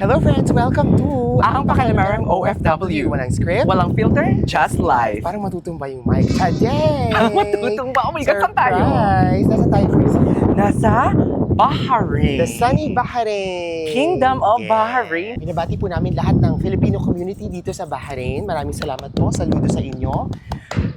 Hello friends! Welcome to Ang Pakialamarang OFW. Walang script, Walang filter, just life. parang matutumba yung mic. Today! Ang matutumba. Oh my God, saan tayo? Surprise! Nasaan tayo, Chris? Nasa Bahrain. The sunny Bahrain! Kingdom of Bahrain. Binabati po namin lahat ng Filipino community dito sa Bahrain. Maraming salamat po. Saludo sa inyo.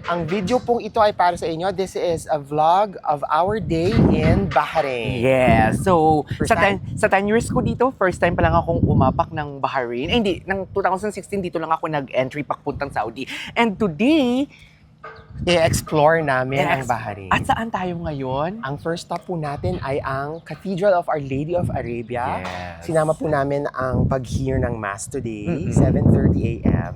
Ang video pong ito ay para sa inyo. This is a vlog of our day in Bahrain. Yes. So, First sa 10 years ko dito, first time pa lang akong umapak ng Bahrain. Hindi, ng 2016 dito lang ako nag-entry papuntang Saudi. And today, I-explore namin ang yes. Bahrain. At saan tayo ngayon? Ang first stop po natin ay ang Cathedral of Our Lady of Arabia. Yes. Sinama po namin ang pag-hear ng Mass today, Mm-mm. 7:30 a.m.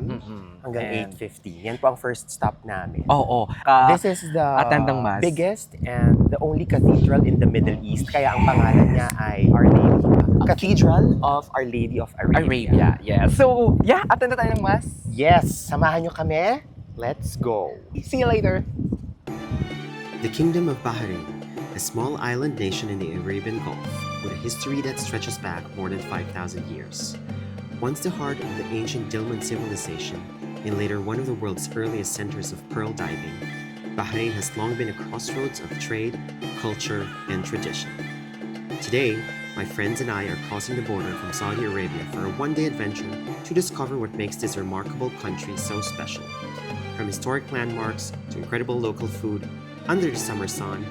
hanggang And- 8:50. Yan po ang first stop namin. Oo. This is the attend ng Mass. biggest and the only cathedral in the Middle East. Kaya ang pangalan niya ay Our Lady. Cathedral of Our Lady of Arabia. Arabia. Yes. So, yeah, attend na tayo ng Mass. Yes, samahan nyo kami. Let's go. See you later. The Kingdom of Bahrain, a small island nation in the Arabian Gulf with a history that stretches back more than 5,000 years. Once the heart of the ancient Dilmun civilization, and later one of the world's earliest centers of pearl diving, Bahrain has long been a crossroads of trade, culture, and tradition. Today, my friends and I are crossing the border from Saudi Arabia for a one-day adventure to discover what makes this remarkable country so special. From historic landmarks to incredible local food, under the summer sun,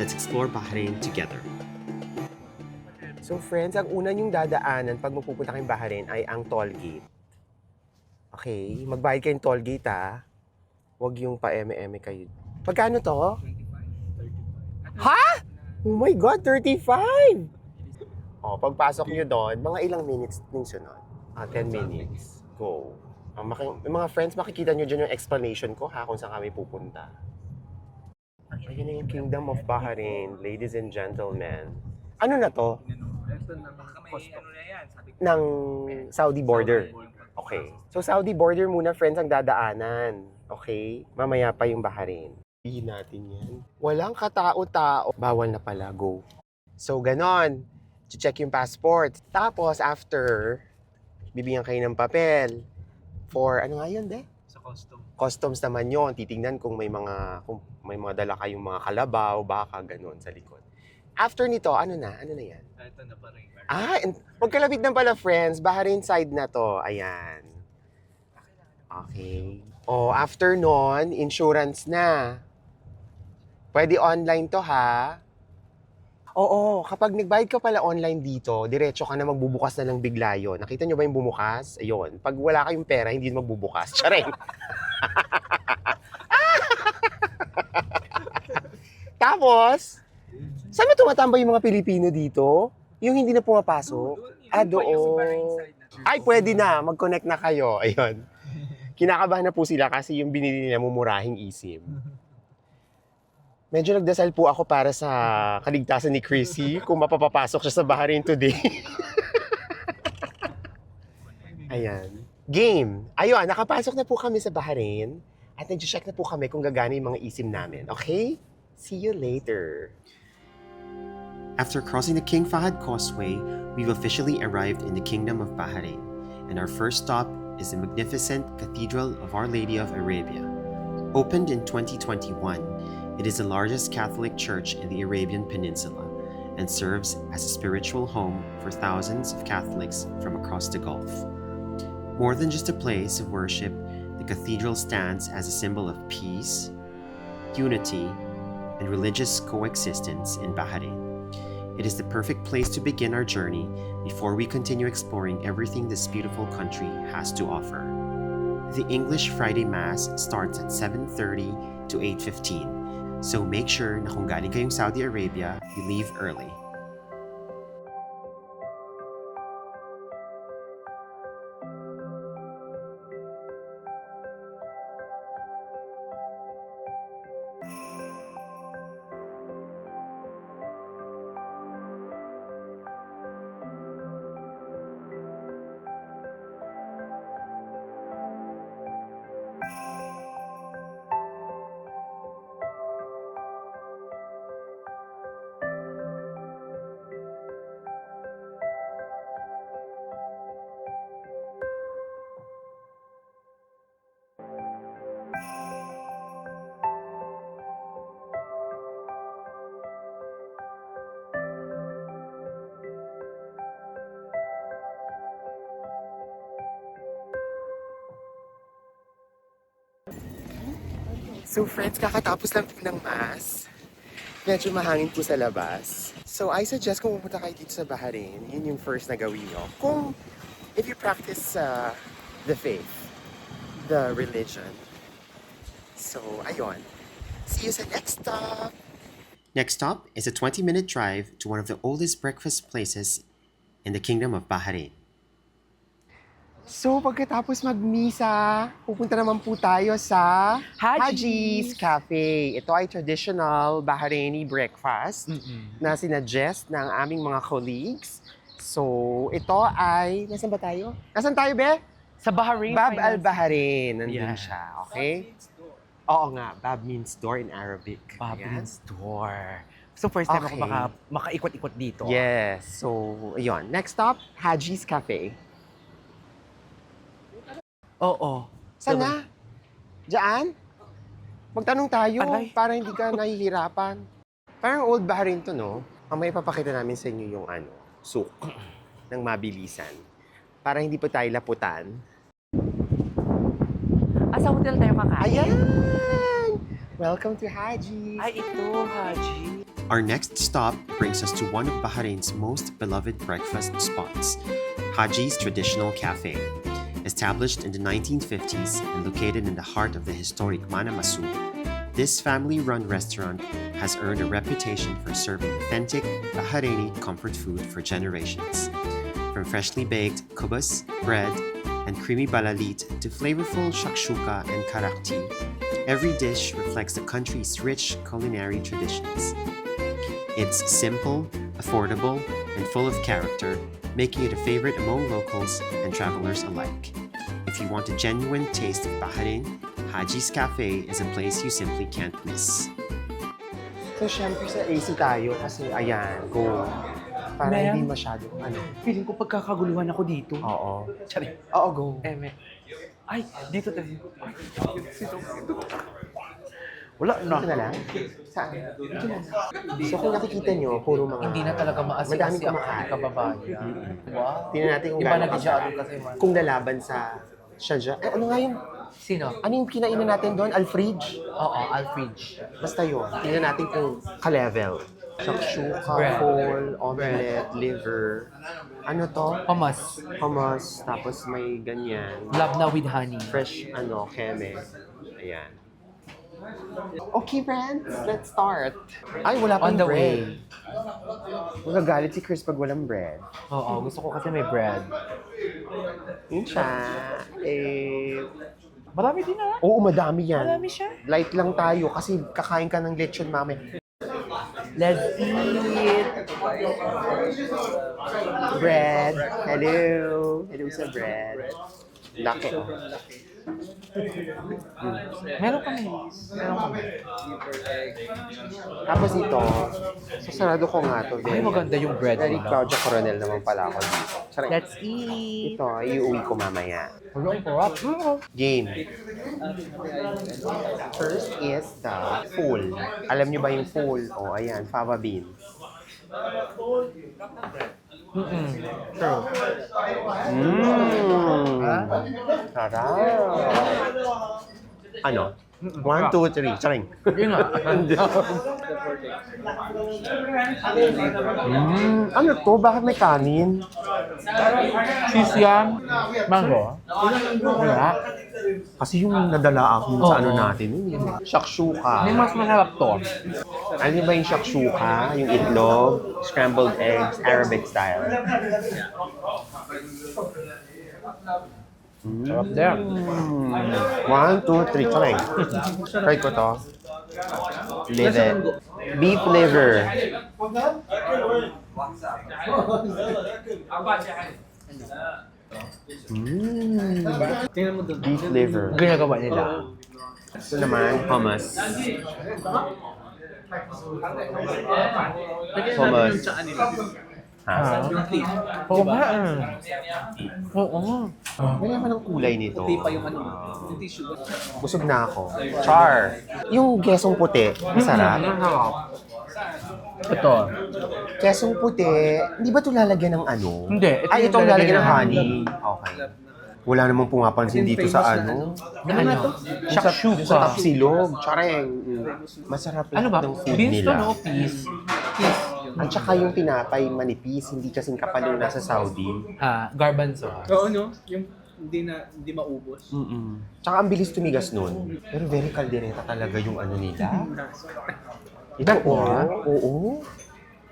let's explore Bahrain together. So friends, ang una yung dadaanan pag mapupunta kayong Bahrain ay ang toll gate. Okay, magbayad kayong toll gate ha. Huwag yung pa-eme-eme kayo. Pagkano to? 35. Ha? Oh my God, 35! O, pagpasok nyo doon, mga ilang minutes yung sunod? 10 minutes. Go. Yung mga friends, makikita nyo dyan yung explanation ko ha, kung saan kami pupunta. Ayun na yung Kingdom of Bahrain, ladies and gentlemen. Ano na to? Ng Saudi border. Okay. So Saudi border muna, friends, ang dadaanan. Okay? Mamaya pa yung Bahrain. Pihin natin yan. Walang katao-tao. Bawal na pala. Go. So ganon. Check yung passport. Tapos after, bibigyan kayo ng papel. For, ano nga yun, de? Sa custom. Customs naman yon. Titingnan kung may mga dala kayong mga kalabaw, baka, ganon sa likod. After nito, ano na? Ano na yan? Ito na pa rin. Magkalapit na pala, friends. Bahrain side na to. Ayan. Okay. After nun, insurance na. Pwede online to, ha? Oo, kapag nagbayad ka pala online dito, diretso ka na magbubukas na lang bigla yun. Nakita nyo ba yung bumukas? Ayun. Pag wala kayong pera, hindi magbubukas. Charing! Tapos, saan ba tumatambay yung mga Pilipino dito? Yung hindi na pumapasok? Doon. Ay, pwede na. Mag-connect na kayo. Ayun. Kinakabahan na po sila kasi yung binili nila mumurahing eSIM. Medyo nagdasal po ako para sa kaligtasan ni Chrissy kung mapapapasok siya sa Bahrain today. Ayan. Game. Ayun, nakapasok na po kami sa Bahrain at nag-check na po kami kung gagana yung mga eSIM namin. Okay? See you later. After crossing the King Fahd Causeway, we've officially arrived in the Kingdom of Bahrain, and our first stop is the magnificent Cathedral of Our Lady of Arabia. Opened in 2021, it is the largest Catholic church in the Arabian Peninsula and serves as a spiritual home for thousands of Catholics from across the Gulf. More than just a place of worship, the cathedral stands as a symbol of peace, unity, and religious coexistence in Bahrain. It is the perfect place to begin our journey before we continue exploring everything this beautiful country has to offer. The English Friday Mass starts at 7:30 to 8:15. So make sure na kung galing kayong Saudi Arabia, you leave early. So friends, kakatapos lang po ng mass. Medyo mahangin po sa labas. So I suggest kung pupunta kayo dito sa Bahrain, yun yung first na gawin nyo. Kung if you practice the faith, the religion. So ayun. See you sa next stop! Next stop is a 20-minute drive to one of the oldest breakfast places in the Kingdom of Bahrain. So pagkatapos magmisa, pupunta naman po tayo sa Haji's Cafe. Ito ay traditional Bahraini breakfast na sinuggest ng aming mga colleagues. So ito ay, nasan ba tayo? Nasan tayo, Be? Sa Bahrain. Bab Finance- al-Bahrain. Nandun Yeah. siya, okay? Oo nga, Bab means door in Arabic. Babylon Ayan. Store. So first time Okay. ako makaikot-ikot dito. Yes. So, ayun. Next stop, Haji's Cafe. Oo. Saan na? Diyan? Magtanong tayo Alay. para hindi ka nahihirapan. Parang old Bahrain to, no? Mamaya papakita namin sa inyo yung souk ng mabilisan. Para hindi po tayo laputan. Sa hotel tayo kakain. Ayan! Welcome to Haji's. Ay, ito, Haji. Our next stop brings us to one of Bahrain's most beloved breakfast spots, Haji's Traditional Cafe. Established in the 1950s and located in the heart of the historic Mana Massouk, this family-run restaurant has earned a reputation for serving authentic Bahraini comfort food for generations. From freshly baked kubus, bread, and creamy balalit to flavorful shakshuka and karakti, every dish reflects the country's rich culinary traditions. It's simple, affordable, and full of character, making it a favorite among locals and travelers alike. If you want a genuine taste of Bahrain, Haji's Cafe is a place you simply can't miss. So, syempre sa AC tayo kasi ayan, go. Para Ma'am? hindi masyado, Feeling ko pagkakaguluhan ako dito. Oo. Sorry. Oo, go. Ay, dito tayo. Ay, dito. Wala na. Dito na lang? Saan? Dito na lang. So kung nakikita nyo, puro mga... Hindi na talaga maasin Madaming kasi ako kumakain. kababayan. Wow. Tingnan natin kung Iba gaano nag-jado kasarap. kasi man. Kung lalaban sa Sharjah. Eh, ano nga yung... Sino? Ano yung kinainan natin doon? Alfridge? Oo, Alfridge. Basta yun. Tingnan natin kung ka-level. Shakshuka, Bread. whole, omelette, liver. Ano to? Hummus. Hummus. Tapos may ganyan. Labna with honey. Fresh, keme. Ayan. Okay, friends. Let's start. Ay, wala On pang the bread. Magagalit si Chris pag walang bread. Oo, gusto ko kasi may bread. Yun siya. Eh, Marami din na. oo, madami yan. Marami siya. Light lang tayo kasi kakain ka ng lechon mamaya. Let's eat. Bread. Hello. Hello sa bread. Laki, oh. Meron kami. Meron kami. Tapos ito, sarado ko nga to. Ay, maganda yung bread Very nila. Claudia Coronel naman pala ako dito. Charing. Let's eat. Ito, iuwi ko mamaya. Hulong sarap. Game. First is the full. Alam nyo ba yung full? O, ayan, fava beans. True. Sarap. Ano? 1, 2, 3. Charing. Yun nga. Ano to? Bakit may kanin? Cheese yan. Mango. Wala. Kasi yung nadala ako sa Oo. ano natin, yung shakshuka. Hindi mas masarap to. Ano ba yung shakshuka? Yung itlog, scrambled eggs, Arabic style. Sarap din. 1, 2, 3. Charing. Try ko to. Liver. Beef liver. Beef liver. Ginagawa nila. Ito naman, hummus. Hummus. Ha? Oo nga. Oo. Wala naman ang kulay nito. Busog na ako. Char. Yung gesong puti, masarap. Ito. Kesong puti, hindi ba ito lalagyan ng ano? Hindi. Ay, yung itong lalagyan ng ng honey. Okay. Wala namang pumapansin dito sa ano. Na ano? Shakshuka. Sa Tapsilog. Tsareng. Masarap Ano ba? lahat ng food Beans to, nila. no? Peas. At saka yung tinapay manipis, hindi kasing kapal yung nasa Saudi. Garbanzo. Oo, no? Yung hindi maubos. Tsaka ang bilis tumigas nun. Pero very kaldereta talaga yung ano nila. Ito, oo.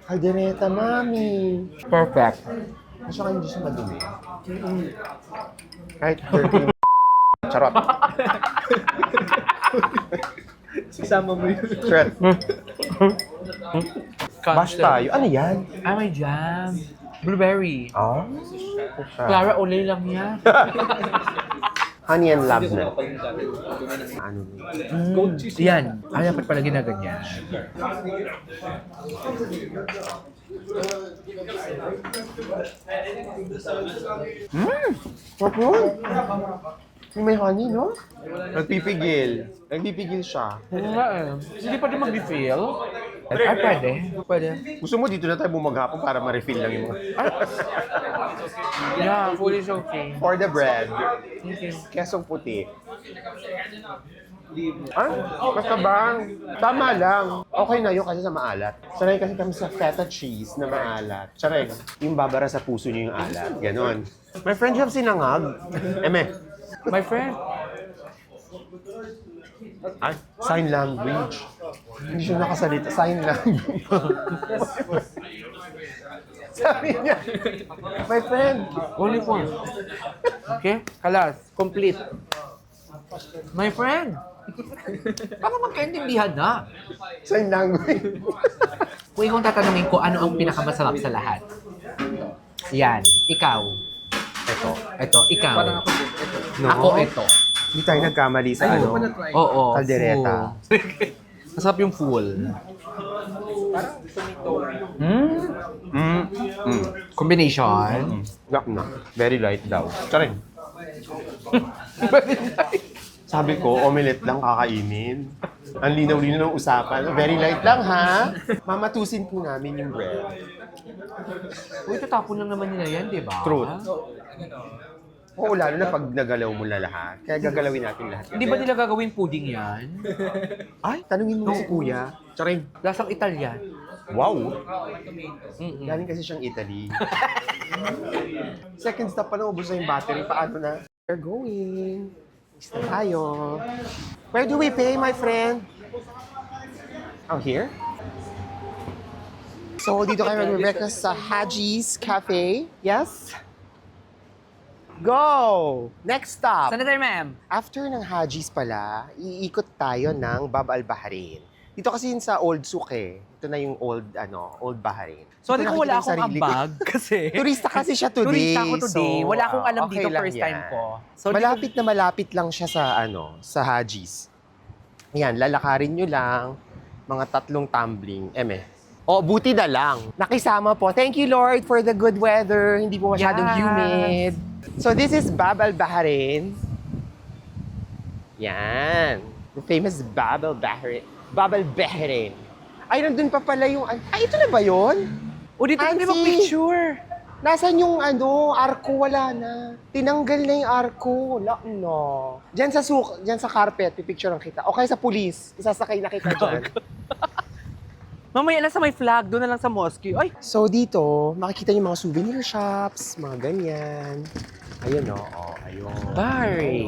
Kaldereta, mami. Perfect. At saka hindi siya madumi. Kahit dirty yung charot. Sasama mo yun. Charot. Bash tayo. Ano yan? Ay, may jam. Blueberry. Ah? Clara Olay lang yan. Honey and love na. Ano Goat cheese. Yan. Ay, dapat pala ginaganyan. Sarap yun. Yung may honey, no? Nagpipigil. Nagpipigil siya. Oo nga eh. Hindi pa din mag-refill? Ay, pwede. Pwede. Gusto mo dito na tayo bumaghapon para ma-refill lang yung mga... Yeah, food is okay. For the bread. Thank you. Kesong puti. Ah, basta bang? Tama lang. Okay na yun kasi sa maalat. Sanay kasi kami sa feta cheese na maalat. Tsareng, yung babara sa puso niyo yung alat. Ganon. My friend, you have sinangag. Eme. My friend. Ay, sign language. Hindi siya nakasalita. Sign language. Sabi niya, my friend. Only one. Okay? Kalas. Complete. My friend. Baka magkaintindihan na. Sign language. Kung ikaw tatanungin ko ano ang pinakamasarap sa lahat. Yan. Ikaw. Ito. Ikaw. Parang ako din. Ito. No? Ako ito. Hindi tayo nagkamali sa ano. na-try. Oo. Kaldereta. full. Masarap yung full. Combination. Yak na. Very light daw. Tsareng. Sabi ko, omelette lang kakainin. Ang linaw-linaw ng usapan. Very light lang, ha? Mamatusin po namin yung bread. Uy, tatapon lang naman nila yan, di ba? Truth. Oo, lalo na pag nagalaw mo na lahat. Kaya gagalawin natin lahat. Hindi ba nila gagawin pudding yan? Ay, tanungin mo si kuya. Charing. Lasang Italian. Wow! Mm-mm. Galing kasi siyang Italy. Second stop pa na, ubos na yung battery. Paano na? We're going. Isa tayo. Where do we pay, my friend? Oh, here? So, dito kayo mag-breakfast sa Haji's Cafe. Yes? Go! Next stop. Saan na tayo, ma'am? After ng Haji's pala, iikot tayo ng Bab al Bahrain. Dito kasi yun sa Old Souk eh. Ito na yung Old Bahrain. Sorry Dito kung wala nakikita yung akong sarili ko. ambag kasi Turista kasi siya today. turista ako today. so, Wala akong alam okay dito, lang first yan. time ko. So, malapit na malapit lang siya sa Haji's. Yan, lalakarin nyo lang. Mga 3 tumbling. Oh, buti na lang. Nakisama po. Thank you, Lord, for the good weather. Hindi po masyadong Yes. humid. So, this is Bab al Bahrain. Yan. The famous Bab al Bahrain. Bab al Bahrain. Ay, nandun pa pala yung... Ay, ito na ba yun? O, dito Fancy. na mag-picture. Nasaan yung arko? Wala na. Tinanggal na yung arko. Wala na. Diyan sa carpet, pipicturean kita. O kaya sa pulis, isasakay na kita dyan. Mamaya na sa may flag, doon na lang sa mosque. Ay, So dito, makikita niyo mga souvenir shops, mga ganyan. Ayun o, ayun. Bari.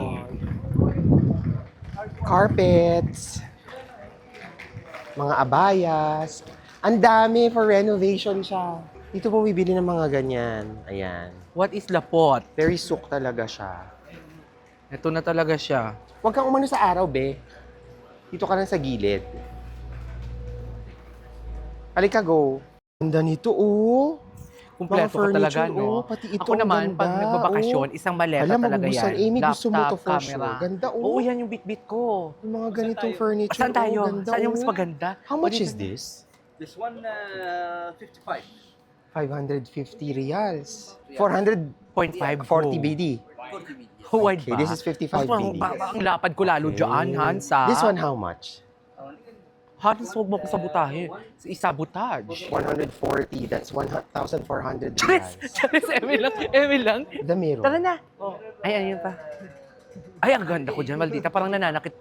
Carpets, mga abayas. Ang dami for renovation siya. Dito po bibili ng mga ganyan. Ayan. What is lapot? Very souk talaga siya. Ito na talaga siya. Huwag kang umano sa araw, be. Dito ka lang sa gilid. Halika, go. Ganda nito, oh. Kumpleto ka talaga, no? Pati ito, Ako naman, ganda, pag nagbabakasyon, oh. isang maleta Alam, talaga magugustuhan. yan. Amy, gusto mo to for camera. sure. Ganda, oh. Oo, yan yung bit-bit ko. Yung mga ganitong furniture. Saan tayo? Oh, ganda, Saan yung mas oh. maganda? How much O, is dito- this? This one, 55. 550 reals. 440 0.5 BD. 40 million. Wide Okay, ba? this is 55 BD. Ang lapad ko lalo dyan, Hansa. This one, how much? Hans, huwag mo ko sabotahe. Isabotage. 140. That's 1,400 Charis! reals. Charis, Eme lang. Eme lang. The mirror. Tara na. Ay, ayun pa. Ay, ang ganda ko dyan, Maldita. Parang nananakit.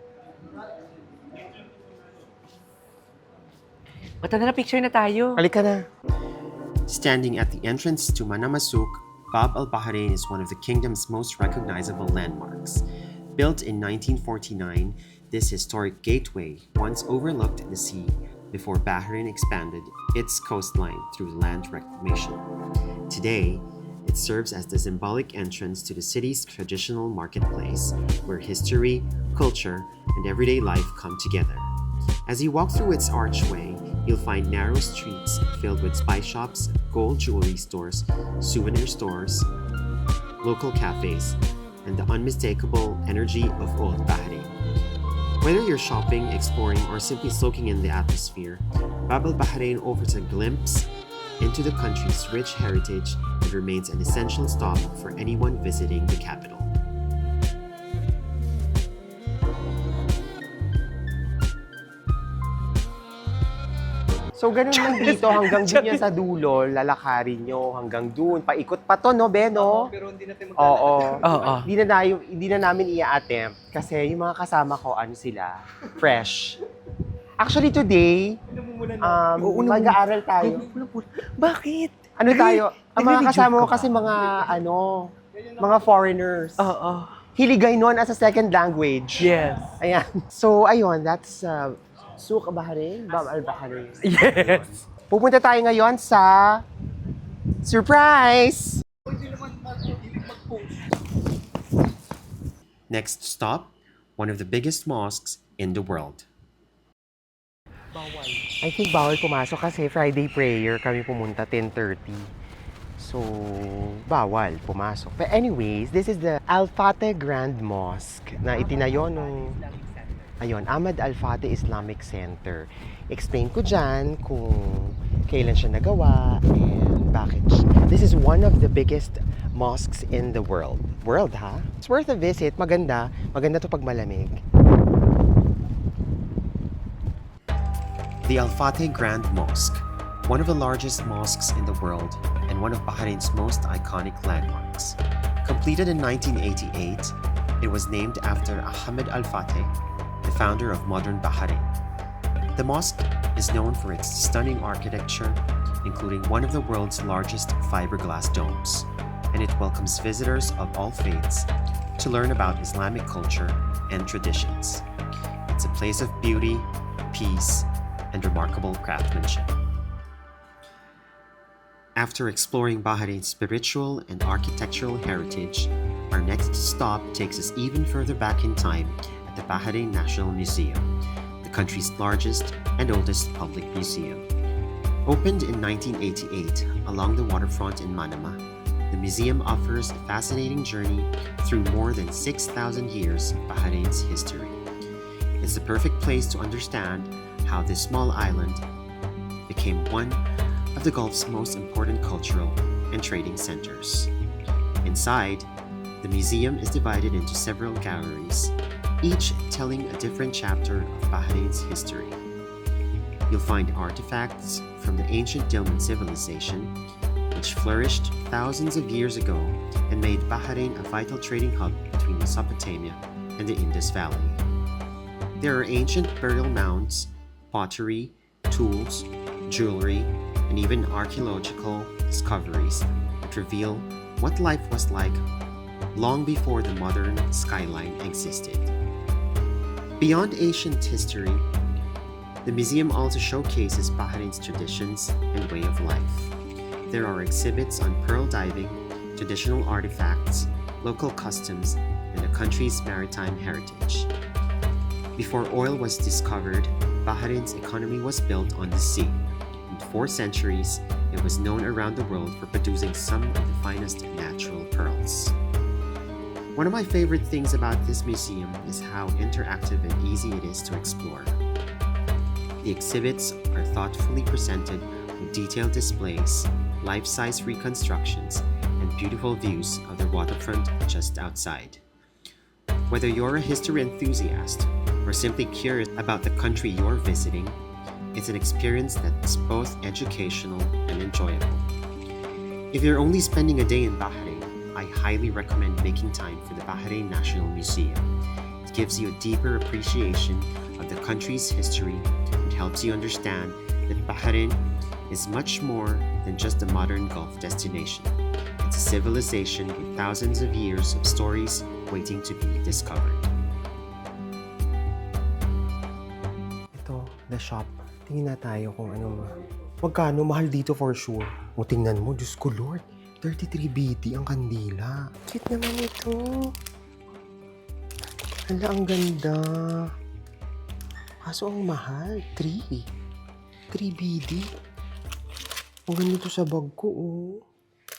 Bata na picture na tayo. Halika na. Standing at the entrance to Manamasouk, Bab al Bahrain is one of the kingdom's most recognizable landmarks. Built in 1949, this historic gateway once overlooked the sea before Bahrain expanded its coastline through land reclamation. Today, it serves as the symbolic entrance to the city's traditional marketplace, where history, culture, and everyday life come together. As you walk through its archway, you'll find narrow streets filled with spice shops, gold jewelry stores, souvenir stores, local cafes, and the unmistakable energy of old Bahrain. Whether you're shopping, exploring, or simply soaking in the atmosphere, Bab al Bahrain offers a glimpse into the country's rich heritage and remains an essential stop for anyone visiting the capital. So, ganun lang dito hanggang dun yan sa dulo, lalakarin nyo hanggang dun. Paikot pa to, no, Ben, no? Pero hindi natin Oo. Oo. Hindi na namin i-attempt kasi yung mga kasama ko, ano sila, fresh. Actually, today, mag-aaral tayo. Bakit? Ano tayo? Ang mga nagre-rejuve kasama ko ka ba? kasi mga foreigners. Oo. Hiligay nun as a second language. Yes. Ayan. So, ayun, that's Souk Bahrain, Bab al Bahrain. Yes. Pupunta tayo ngayon sa surprise! Next stop, one of the biggest mosques in the world. I think bawal pumasok kasi Friday prayer kami pumunta 10:30. So, bawal pumasok. But anyways, this is the Al Fateh Grand Mosque na itinayo nung Ahmad Al Fateh Islamic Center. Explain ko dyan kung kailan siya nagawa and bakit. This is one of the biggest mosques in the world. World, ha? It's worth a visit. Maganda. Maganda to pag malamig. The Al Fateh Grand Mosque, one of the largest mosques in the world and one of Bahrain's most iconic landmarks. Completed in 1988, it was named after Ahmed Al Fateh, the founder of modern Bahrain. The mosque is known for its stunning architecture, including one of the world's largest fiberglass domes, and it welcomes visitors of all faiths to learn about Islamic culture and traditions. It's a place of beauty, peace, and remarkable craftsmanship. After exploring Bahrain's spiritual and architectural heritage, our next stop takes us even further back in time at the Bahrain National Museum, the country's largest and oldest public museum. Opened in 1988 along the waterfront in Manama, the museum offers a fascinating journey through more than 6,000 years of Bahrain's history. It's the perfect place to understand how this small island became one of the Gulf's most important cultural and trading centers. Inside, the museum is divided into several galleries, each telling a different chapter of Bahrain's history. You'll find artifacts from the ancient Dilmun civilization, which flourished thousands of years ago and made Bahrain a vital trading hub between Mesopotamia and the Indus Valley. There are ancient burial mounds, pottery, tools, jewelry, and even archaeological discoveries that reveal what life was like long before the modern skyline existed. Beyond ancient history, the museum also showcases Bahrain's traditions and way of life. There are exhibits on pearl diving, traditional artifacts, local customs, and the country's maritime heritage. Before oil was discovered, Bahrain's economy was built on the sea. In 4 centuries, it was known around the world for producing some of the finest natural pearls. One of my favorite things about this museum is how interactive and easy it is to explore. The exhibits are thoughtfully presented with detailed displays, life-size reconstructions, and beautiful views of the waterfront just outside. Whether you're a history enthusiast or simply curious about the country you're visiting, it's an experience that's both educational and enjoyable. If you're only spending a day in Bahrain, I highly recommend making time for the Bahrain National Museum. It gives you a deeper appreciation of the country's history and helps you understand that Bahrain is much more than just a modern Gulf destination. It's a civilization with thousands of years of stories waiting to be discovered. Ito, the shop. Tingin na tayo kung ano. Magkano? Mahal dito for sure. O tingnan mo, Diyos ko Lord. 33 BT ang kandila. Cute naman ito. Hala, ang ganda. Kaso ang mahal. 3 BD. Ang ganda ito sa bag ko, oh.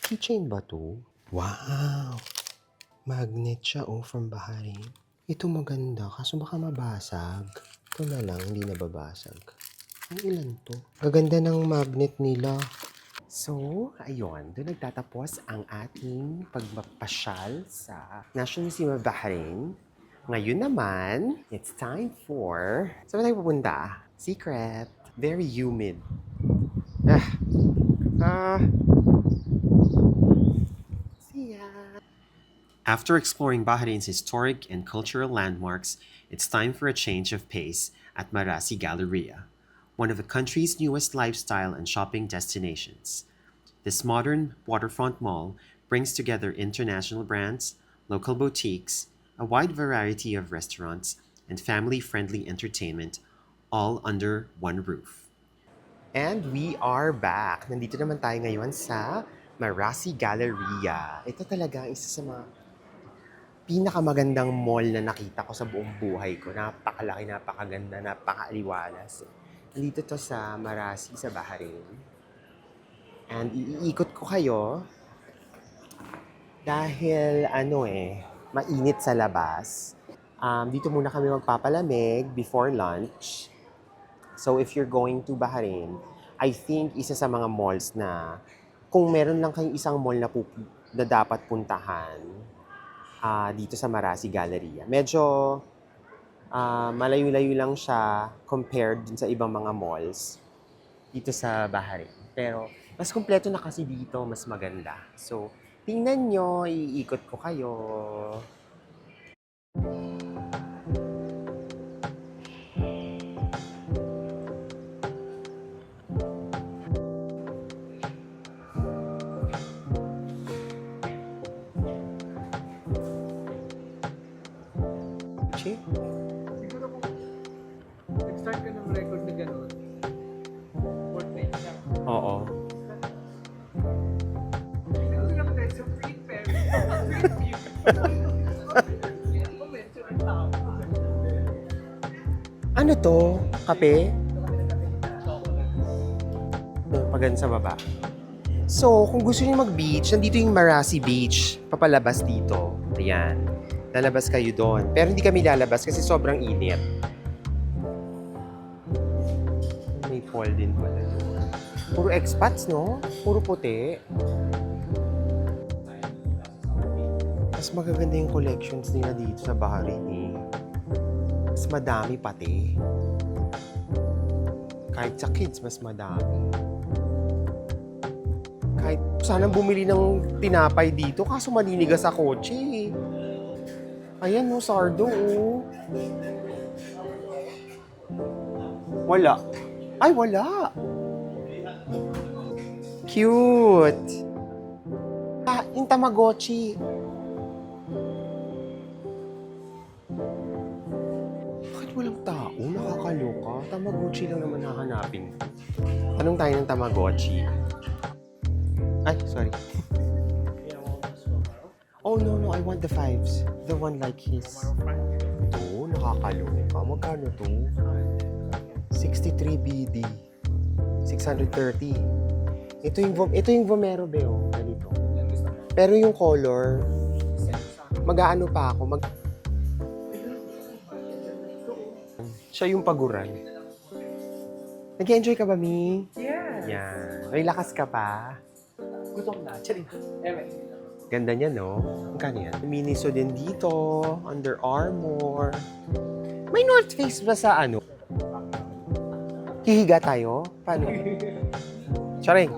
Keychain ba to? Wow! Magnet siya, oh, from Bahrain. Ito maganda, kaso baka mabasag. Ito na lang, hindi nababasag. Ang ilan to? Gaganda ng magnet nila. So, ayun, doon nagtatapos ang ating pagpapasyal sa National Museum of Bahrain. Ngayon naman, it's time for... Saan ba tayo pupunta? Secret. Very humid. See ya. After exploring Bahrain's historic and cultural landmarks, it's time for a change of pace at Marasi Galleria, one of the country's newest lifestyle and shopping destinations. This modern waterfront mall brings together international brands, local boutiques, a wide variety of restaurants, and family-friendly entertainment, all under one roof. And we are back. Nandito naman tayo ngayon sa Marasi Galleria. Ito talaga ang isa sa mga pinakamagandang mall na nakita ko sa buong buhay ko. Napakalaki, napakaganda, napakaaliwalas. Nandito to sa Marasi, sa Bahrain. And iikot ko kayo dahil mainit sa labas. Dito muna kami magpapalamig before lunch. So if you're going to Bahrain, I think isa sa mga malls na kung meron lang kayong isang mall na dapat puntahan dito sa Marasi Galleria. Medyo malayo-layo lang siya compared dun sa ibang mga malls dito sa Bahrain. Pero mas kumpleto na kasi dito, mas maganda. So, tingnan nyo, iikot ko kayo. Che? Siguro kung nag-start ka ng record na gano'n, Fortnite siya. Oo. Siguro ka guys, yung free pair, free view. Mention ang tao. Ano to? Kape? Pagan sa baba. So, kung gusto niyo mag-beach, nandito yung Marasi Beach. Papalabas dito. Ayan. Lalabas kayo doon. Pero hindi kami lalabas kasi sobrang init. May pool din pala. Puro expats, no? Puro puti. Mas magaganda yung collections nila dito sa Bahrain, eh. Mas madami pati. Kahit sa kids, mas madami. Kahit sana bumili ng tinapay dito, kaso maninigas sa kotse, eh. Ayan, no, sardo, oh. Wala. Ay, wala. Cute. Yung Tamagotchi. Bakit walang tao? Nakakaloka. Tamagotchi lang naman hahanapin. Anong tayo ng Tamagotchi? Ay, sorry. Oh, no, I want the 5s. The one like his. Ito, nakakaloka. Magkano to? 63 BD. 630. Ito yung Vomero, Beo. Ganito. Pero yung color, mag-aano pa ako. Siya yung paguran. Nag-enjoy ka ba, Mi? Yes. Yan. May lakas ka pa. Gutom na. Charing. Ganda niya, no? Magkano yan? Miniso din dito. Under Armour. May North Face ba sa ano? Hihiga tayo? Paano? Charing.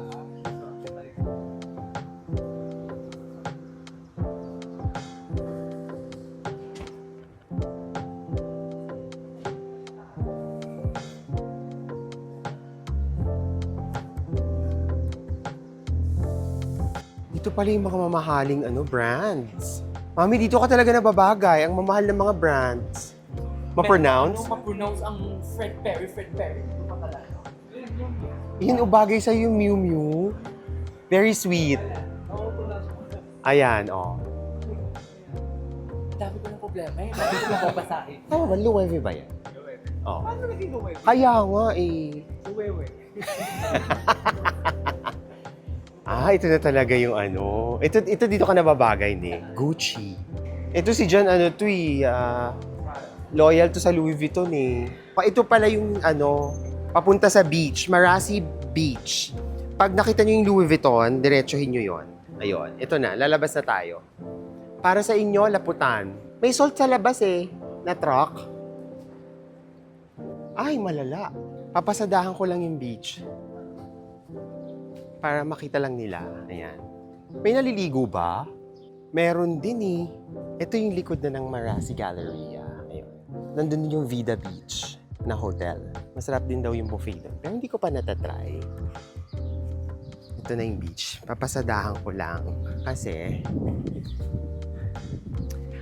Dito pala yung mga mamahaling brands. Mami, dito ka talaga nababagay. Ang mamahal ng mga brands. Ma-pronounce? Ma-pronounce ang Fred Perry. Ito pa talaga. Yun, bagay sa yung Miu Miu. Very sweet. Ayan, oh. Dami ko ng problema eh. Dami ko mababasahin. Tama ba? Luwewe ba yan? Oh. Paano naging gawin? Kaya nga eh. Uwewe. Ito na talaga yung Ito dito ka nababagay ni Gucci. Ito si John, loyal to sa Louis Vuitton eh. Ito pala yung papunta sa beach, Marasi Beach. Pag nakita nyo yung Louis Vuitton, diretsuhin nyo yon. Ayun, ito na, lalabas na tayo. Para sa inyo, laputan. May salt sa labas eh, na truck. Ay, malala. Papasadahan ko lang yung beach. Para makita lang nila. Ayan. May naliligo ba? Meron din eh. Ito yung likod na ng Marasi Galleria. Ayun. Nandun yung Vida Beach na hotel. Masarap din daw yung buffet doon. Pero hindi ko pa natatry. Ito na yung beach. Papasadahan ko lang. Kasi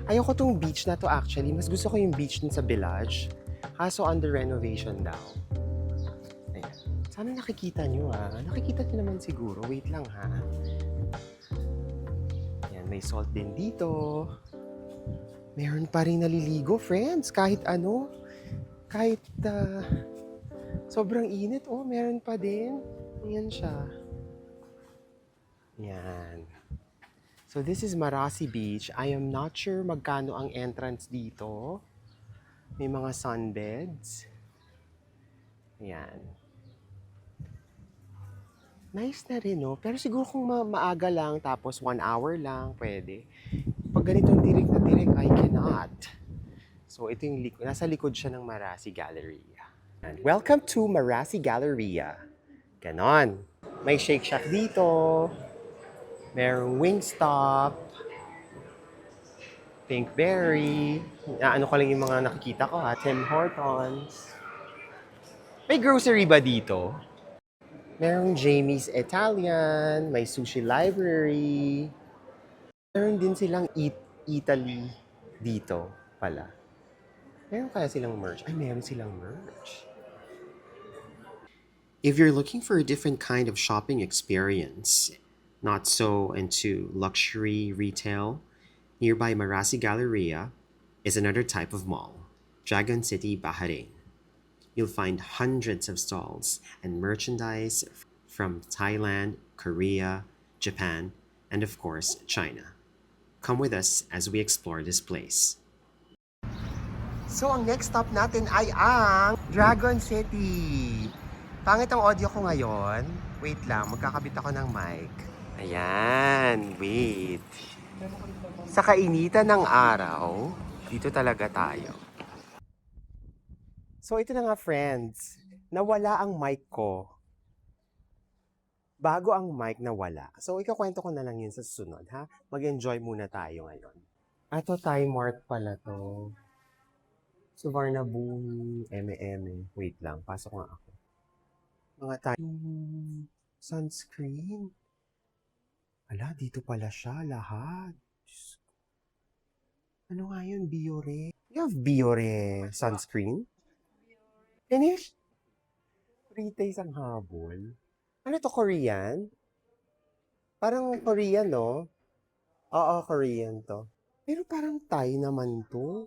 ayoko tong beach na to actually. Mas gusto ko yung beach dun sa Village. Kaso under renovation daw. Ayan. Sana nakikita nyo Nakikita nyo naman siguro. Wait lang ha. Ayan, may salt din dito. Meron pa rin naliligo, friends. Kahit kahit sobrang init. Oh, meron pa din. Ayan siya. Ayan. So this is Marasi Beach. I am not sure magkano ang entrance dito. May mga sunbeds. Ayan. Nice na rin, no? Pero siguro kung maaga lang, tapos 1 hour lang, pwede. Pag ganitong tirik na tirik, I cannot. So, ito yung nasa likod siya ng Marasi Galleria. And welcome to Marasi Galleria. Ganon. May Shake Shack dito. Merong Wingstop. Pinkberry. Ano ko lang yung mga nakikita ko Tim Hortons. May grocery ba dito? Merong Jamie's Italian, may Sushi Library. Meron din silang Italy dito pala. Meron kaya silang merch? Ay, meron silang merch. If you're looking for a different kind of shopping experience, not so into luxury retail, nearby Marasi Galleria is another type of mall, Dragon City, Bahrain. You'll find hundreds of stalls and merchandise from Thailand, Korea, Japan, and of course, China. Come with us as we explore this place. So, ang next stop natin ay ang Dragon City. Pangit ang audio ko ngayon. Wait lang, magkakabit ako ng mic. Ayan, wait. Sa kainitan ng araw, dito talaga tayo. So, ito na nga, friends. Nawala ang mic ko. Bago ang mic nawala. So, ikakwento ko na lang yun sa susunod, ha? Mag-enjoy muna tayo ngayon. Ito, Time Mart pala to. Suvarnabhumi, Wait lang, pasok nga ako. Mga tayo. Sunscreen. Ala, dito pala siya, lahat. Ano nga yun, Biore? You have Biore sunscreen? Finish? 3 days ang habol. Ano to, Korean? Parang Korean, no? Oo, Korean to. Pero parang Thai naman to.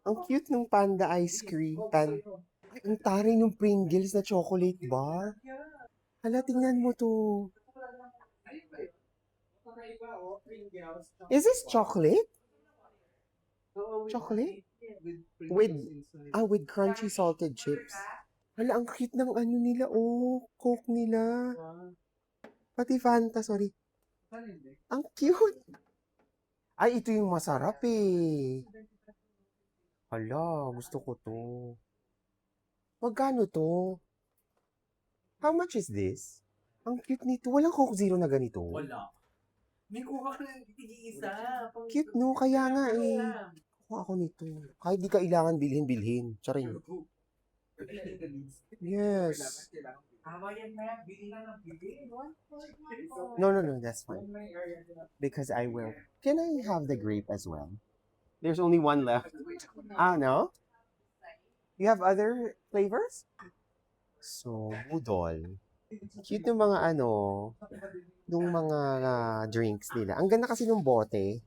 Ang cute ng panda ice cream. Ay, ang taray ng Pringles na chocolate bar. Hala, tingnan mo to. Is this chocolate? Chocolate? With crunchy salted chips. Hala, ang cute ng nila, Coke nila. Pati Fanta, sorry. Ang cute. Ay, ito yung masarap eh. Hala, gusto ko to. Magkano to? How much is this? Ang cute nito. Walang Coke Zero na ganito. Wala. May kuha ka ng tig-isa. Cute, no? Kaya nga eh. Kuha ako nito. Kahit di kailangan bilhin. Charing. Yes. No, that's fine. Because I will. Can I have the grape as well? There's only one left. Ah, no? You have other flavors? So, budol. Cute yung mga nung mga drinks nila. Ang ganda kasi nung bote.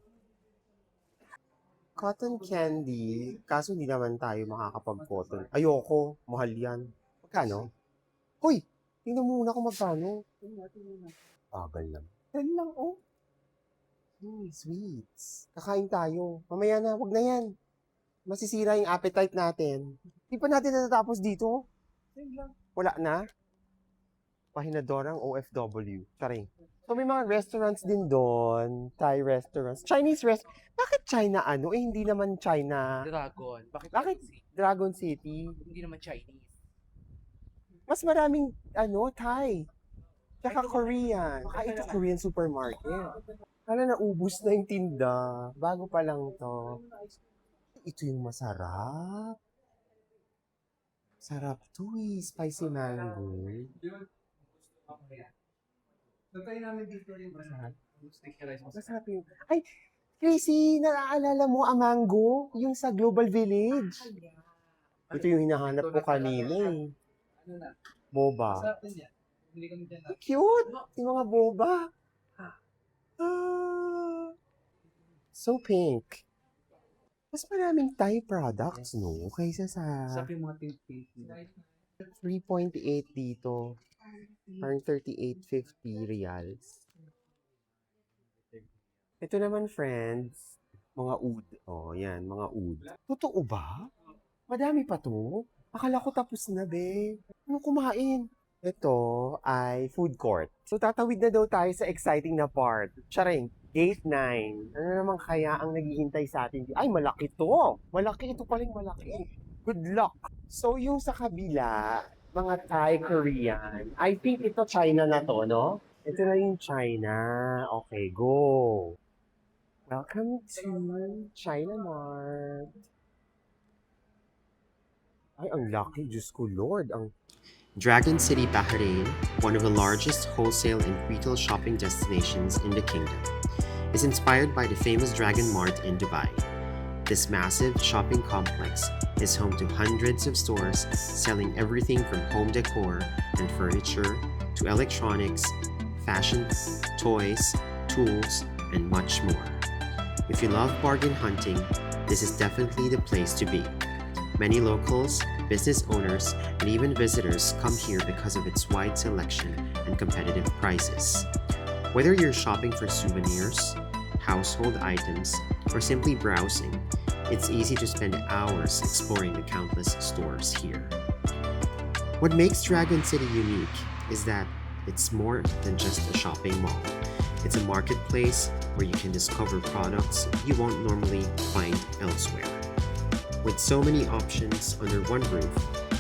Cotton candy. Kaso hindi naman tayo makakapag-cotton. Ayoko. Mahal yan. Magkano? Hoy! Tingnan mo muna kung magkano. Bagal lang. 10 lang, oh. Sweets. Kakain tayo. Mamaya na, wag na yan. Masisira yung appetite natin. Di pa natin natatapos dito. Wala na. Pahinadorang OFW. Charing. So may mga restaurants din doon. Thai restaurants. Chinese Bakit China hindi naman China. Dragon. Bakit Dragon City? Hindi naman Chinese. Mas maraming Thai. Tsaka Korean. Ito Korean supermarket. Naubos na yung tinda. Bago pa lang to. Ito yung masarap. Sarap to eh. Spicy mango. Nagtayo namin dito yung masarap. Masarap yung... Ay, Tracy, naaalala mo ang mango? Yung sa Global Village. Ito yung hinahanap ko kanina eh. Boba. Masarap din yan. Hindi kami dyan na. Cute! Yung mga boba. So pink. Mas maraming Thai products, no? Kaysa sa Masarap yung mga toothpaste. 3.8 dito. Parang 38.50 reals. Ito naman, friends. Mga oud. Oh, yan. Mga oud. Totoo ba? Madami pa to? Akala ko tapos na, be. Ano kumain? Ito ay food court. So, tatawid na daw tayo sa exciting na part. Charing, Gate 9. Ano naman kaya ang naghihintay sa atin? Ay, malaki to. Malaki. Ito paling malaki. Good luck. So, yung sa kabila, mga Thai, Korean. I think ito China na to, no? Ito na yung China. Okay, go. Welcome to China Mart. Ay, ang laki. Diyos ko, Lord. Ang Dragon City, Bahrain, one of the largest wholesale and retail shopping destinations in the kingdom, is inspired by the famous Dragon Mart in Dubai. This massive shopping complex is home to hundreds of stores selling everything from home decor and furniture to electronics, fashion, toys, tools, and much more. If you love bargain hunting, this is definitely the place to be. Many locals, business owners, and even visitors come here because of its wide selection and competitive prices. Whether you're shopping for souvenirs, household items, or simply browsing, it's easy to spend hours exploring the countless stores here. What makes Dragon City unique is that it's more than just a shopping mall. It's a marketplace where you can discover products you won't normally find elsewhere. With so many options under one roof,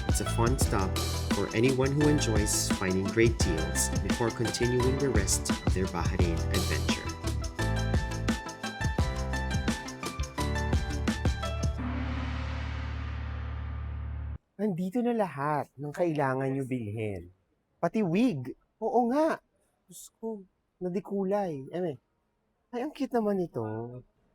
it's a fun stop for anyone who enjoys finding great deals before continuing the rest of their Bahrain adventure. Nandito na lahat ng kailangan nyo bilhin. Pati wig. Oo nga. Diyos ko, nadikulay. Ay, ang cute naman ito.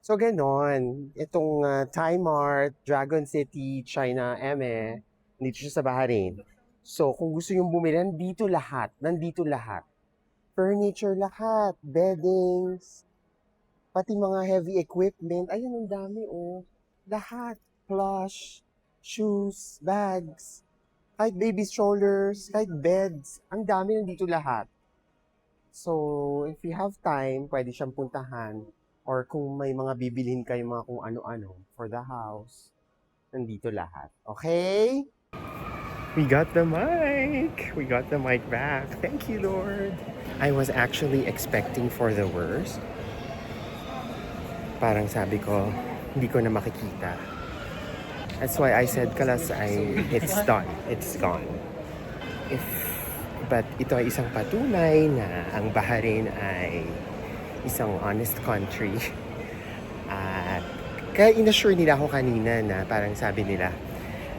So, ganon. Itong Thai Mart, Dragon City, China, dito siya sa Bahrain. So, kung gusto nyo bumili, nandito lahat. Nandito lahat. Furniture lahat. Beddings. Pati mga heavy equipment. Ayun, ang dami, oh. Lahat. Plush. Shoes. Bags. Kahit baby strollers. Kahit beds. Ang dami nandito lahat. So, if you have time, pwede siyang puntahan. Or kung may mga bibilhin kayo mga kung ano-ano for the house, nandito lahat. Okay? We got the mic! We got the mic back. Thank you, Lord. I was actually expecting for the worst. Parang sabi ko, hindi ko na makikita. That's why I said, Kalasay, it's done. It's gone. But ito ay isang patunay na ang Bahrain ay isang honest country. At kaya inassure nila ako kanina na parang sabi nila,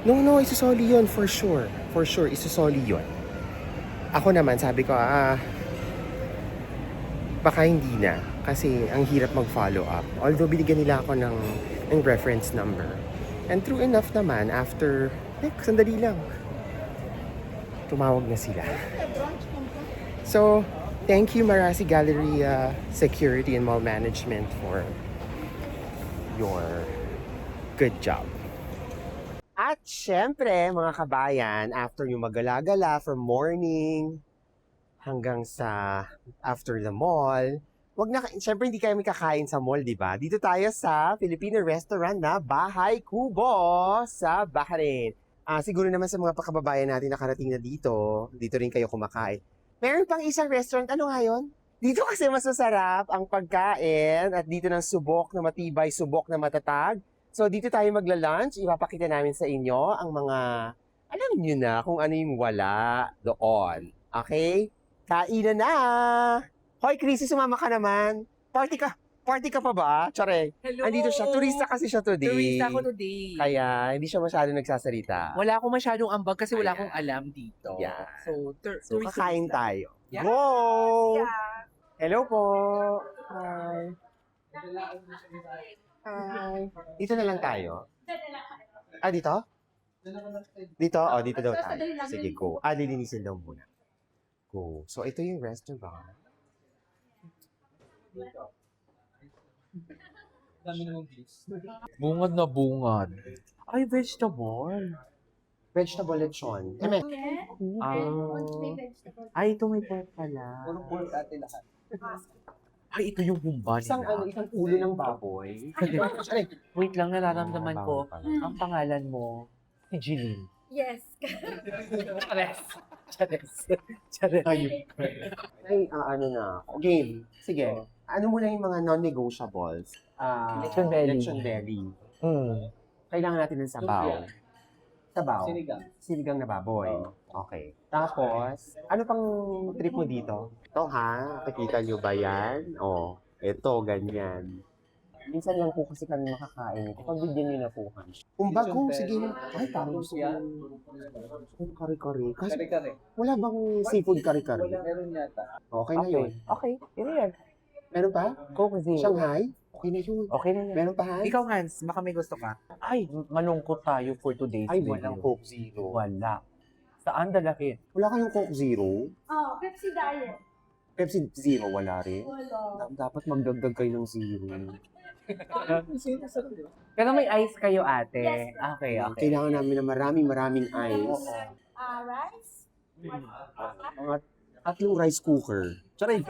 no, isusoli yun for sure. For sure, isusoli yun. Ako naman, sabi ko, baka hindi na. Kasi ang hirap mag-follow up. Although binigyan nila ako ng reference number. And true enough naman, after, sandali lang. Tumawag na sila. So, thank you Marasi Galleria Security and Mall Management for your good job. At syempre, mga kabayan, after yung magala-gala from morning hanggang sa after the mall, syempre hindi kami kakain sa mall, di ba? Dito tayo sa Filipino restaurant na Bahay Kubo sa Bahrain. Siguro naman sa mga pakababayan natin nakarating na dito rin kayo kumakain. Meron pang isang restaurant, ano nga yun? Dito kasi mas masarap ang pagkain at dito ng subok na matibay, subok na matatag. So dito tayo magla-lunch, ipapakita namin sa inyo ang mga, alam nyo na kung ano yung wala doon. Okay? Kainan na! Hoy, Chrissy, sumama ka naman. Party ka pa ba? Tsare. Hello! Andito siya. Turista kasi siya today. Turista ako today. Kaya hindi siya masyado nagsasalita. Wala akong masyadong ambag kasi wala Ayan. akong alam dito. Yeah. So, So, kakain tayo. Yeah. Go! Hello po! Hi! Hi! Dito na lang tayo. Dito? Dito? Dito daw tayo. Sige, go. Lilinisin daw muna. Go. So, ito yung restaurant. Bungad na bungad. Ay, vegetable. Vegetable lechon. Eme. Ay, ito may pork pala. Ay, ito yung humba nila. Isang ulo ng baboy. Wait lang, nararamdaman ko. Bawal pala. Ang pangalan mo, si Jeline. Yes. Chares. Chares. Chares. Ay, ano na. Game. Sige. Ano muna yung mga non-negotiables? Lechon belly. Lechon belly. Hmm. Kailangan natin ng sabaw. Sabaw. Sinigang. Sinigang na baboy. Okay. Tapos, ano pang trip mo dito? Ito ha, nakikita nyo ba yan? Ito, ganyan. Minsan lang po kasi kami makakain. Kapag bigyan nyo na po kami. Kung bago, sige na. Ay, parang gusto ko. Kung kare-kare. Kasi Kare-kare. wala bang seafood kare-kare? Meron yata. Okay na yun. Okay, yun yan. Meron pa? Coke Zero. Shanghai? Okay na yun. Okay na yan. Meron pa, Han? Ikaw, Hans, baka may gusto ka? Ay, malungkot tayo for today's Ay, video. walang Coke Zero. Wala. Saan dalahin? Wala kayong Coke Zero? Pepsi Diet. Pepsi Zero, wala rin? Wala. Dapat magdagdag kayo ng zero. Pero may ice kayo, ate. Yes. Okay, okay. Kailangan namin na maraming ice. Rice. Mga tatlong rice cooker. Charay!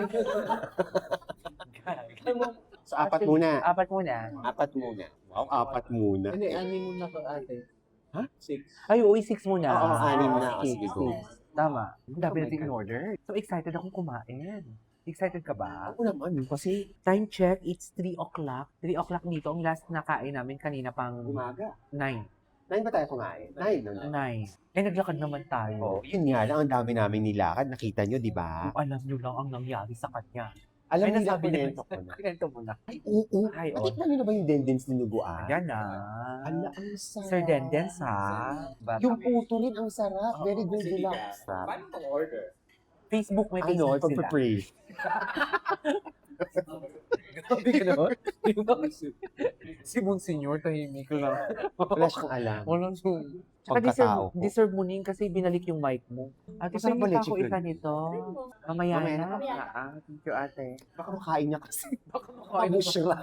So, apat muna. Apat muna. Apat muna. Wow, apat muna. Hindi, anin mo na ka ate. Ha? 6. Ay, oo, 6 muna. Oo, anim na. Six. Sige, go. Tama. Ang dami natin in order. So excited akong kumain. Excited ka ba? Ako naman, kasi Time check, it's 3 o'clock. 3 o'clock dito. Ang last na kain namin kanina pang umaga. 9. 9 ba tayo kumain? 9, no? 9. Eh, naglakad naman tayo. Yun nga lang, ang dami namin nilakad. Nakita nyo, di ba? Kung alam nyo lang ang nangyari sa kanya. Alam Ay, nila, nasabi na. pinento ko na. Pinento mo na. Ay, oo. Ay, oo. Natikman nyo na ba yung dendens dinuguan? Yan na. Ala, ang sarap. Sir Dendens, ha? Bata. Yung puto rin, ang sarap. Very good Sinigang. nila. Sarap. Paano mo order? Facebook, may Ano, Facebook sila. pagpa-pray. Grabe ka naman. Si Monsignor, tahimik lang. Wala siyang alam. Walang Saka Pagkatao ko. deserve mo nin kasi binalik yung mic mo. Ate, Masarap pwede ba pa leche ako flan? isa nito. Mamaya Mamaya na. na. Thank you, ate. Baka makain niya kasi. Kain Tapos siya.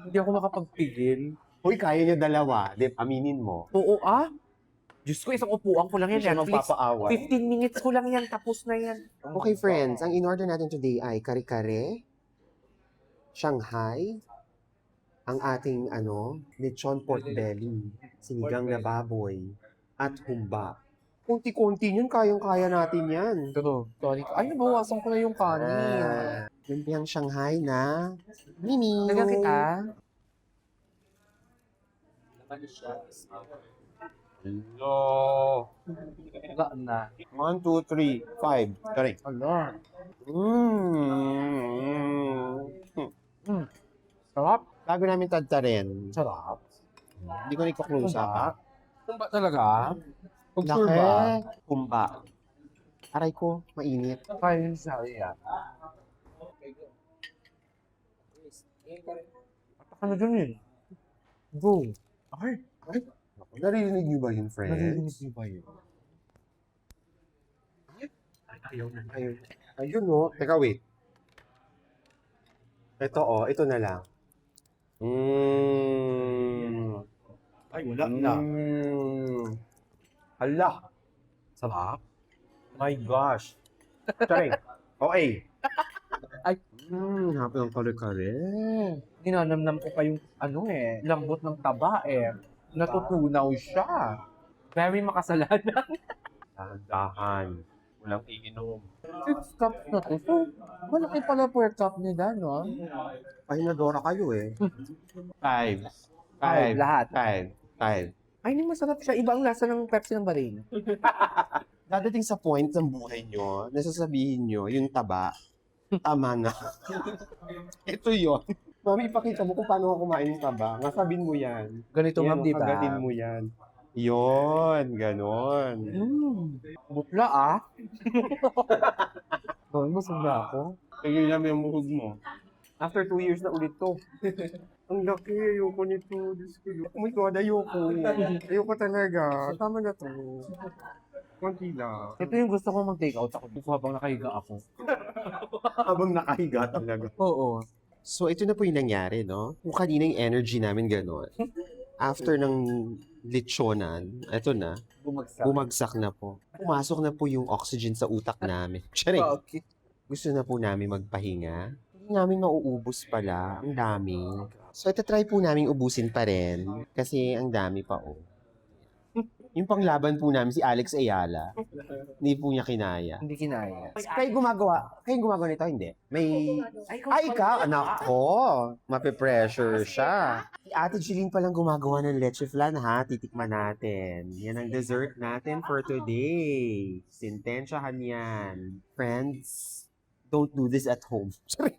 Hindi ako makapagpigil. Uy, kaya niya dalawa. Di, aminin mo. Oo, Diyos ko, isang upuan ko lang Hindi yan. siya Netflix. magpapaaway. 15 minutes ko lang yan. Tapos na yan. Okay, friends. Ang in-order natin today ay kare-kare, Shanghai, ang ating lechon pork belly, sinigang na baboy, at humba. Kunti-kunti yun, kayang-kaya natin yan. True. Sorry. Ay, nabawasan ko na yung kanin. Lumpiang Shanghai na mini. Nagang kita. Laman siya. Hello. Wala na. 1, 2, 3, 5. Correct. Ala. Mm. Sarap. Bago namin tadtarin. Sarap. Hindi ko na-close up. Kumba talaga? Laki. Kumba. Aray ko, mainit. Kaya yung sari ah. Ano dun eh? Go. Ay, Narinig niyo ba yun, friends? narinig niyo ba yun? Ayaw na. Ayun, no? Teka, wait. Ito na lang. Ay, wala na. Hala. Sarap. My gosh. Sorry. Okay. Ay. Happy ang kare-kare. Ninanamnam ko pa yung lambot ng taba eh. Natutunaw siya. Very makasalanan. Dahan. Walang iinom. 6 cups na to. So, malaki pala per cup nila, no? Pahinadora kayo eh. 5. Lahat. 5. Ay, hindi masarap siya. Iba ang lasa ng Pepsi ng Barin. Dadating sa point ng buhay nyo, nasasabihin nyo, yung taba, tama na. Ito yon. Mami, ipakita mo kung paano ako kumain ng taba. Nasabin mo yan. Ganito, Yan, ma'am, di ba? kagatin mo yan. Yon, ganon. Butla, ah. Oh, busog na ako. Kaya lang yung muhog mo. After 2 years na ulit to. Ang laki, ayoko nito. Diyos ko. Oh my God, ayoko. Ayoko talaga. Tama na to. Konti lang. Ito yung gusto ko mag-take out ako dito habang nakahiga ako. Habang nakahiga talaga. Oo. So, ito na po yung nangyari, no? Kung kanina yung energy namin gano'n. After ng lechonan, ito na, bumagsak na po. Pumasok na po yung oxygen sa utak namin. Charing, Okay. gusto na po namin magpahinga. Hindi namin mauubos pala. Ang dami. So, ito try po namin ubusin pa rin. Kasi ang dami pa, oh. Yung panglaban po namin si Alex Ayala. Hindi po niya kinaya. Hindi kinaya. Kayo gumagawa nito? Hindi. May... Ay, ikaw? Anak ko. Mape-pressure siya. Si Ate Jeline palang gumagawa ng leche flan, ha? Titikman natin. Yan ang dessert natin for today. Sintensyahan yan. Friends, don't do this at home. Sorry.